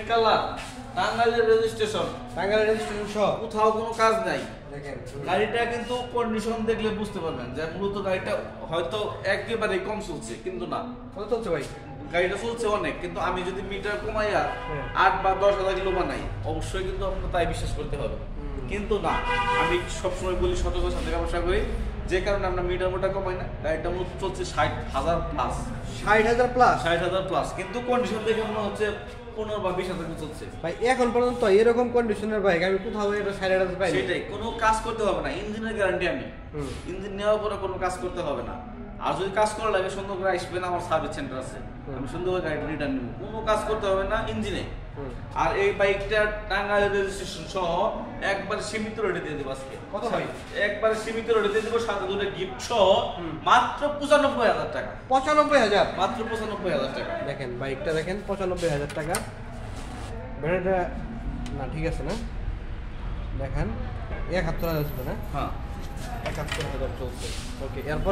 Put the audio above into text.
Colour, টাঙ্গাইলের registration, সহ কোথাও কোনো কাজ নাই। দেখেন গাড়িটা কিন্তু কন্ডিশন দেখলে বুঝতে পারবেন যে মূলত গাড়িটা হয়তো একেবারে কম চলছে, কিন্তু না, কত চলছে ভাই? গাড়িটা চলছে অনেক, কিন্তু আমি যদি মিটার কমাইয়া হ্যাঁ। 8 বা 10,000 কিলো বানাই, অবশ্যই কিন্তু আপনার তাই বিশ্বাস করতে হবে। কিন্তু না, আমি সবসময় বলি সততার সাথে ব্যবসা করি, যে কারণে আমরা মিটার মোটা কমাই না। গাড়িটা মূলত চলছে 60,000 প্লাস, 60,000 প্লাস। 60,000 প্লাস, কিন্তু কন্ডিশন দেখে মনে হচ্ছে 15 বা 20,000 চলছে। ভাই এখন পর্যন্ত এরকম কন্ডিশনের বাইক আমি কোথাও এটা 60,000 পাইনি। সেটাই, কোনো কাজ করতে হবে না, ইঞ্জিনের গ্যারান্টি আমি। ইঞ্জিন নেওয়ার পরে কোনো কাজ করতে হবে না। আর যদি কাজ করা লাগে সুন্দর করে আসবেন, আমার সার্ভিস সেন্টার আছে, আমি সুন্দর করে গাড়িটা রিটার্ন নেব, কোনো কাজ করতে হবে না ইঞ্জিনে। আর এই বাইকটা টাঙ্গাইল রেজিস্ট্রেশন সহ একবার সীমিত রেটে দিয়ে দেবো আজকে। কত ভাই? একবার সীমিত রেটে দিয়ে দেবো, সাথে দুটো গিফট সহ মাত্র 95,000 টাকা। 95,000 মাত্র 95,000 টাকা। দেখেন বাইকটা দেখেন 95,000 টাকা। ব্যাটারিটা না ঠিক আছে না, দেখেন 71,000 ছিল না? হ্যাঁ, 71,000 চলছে। ওকে, এরপর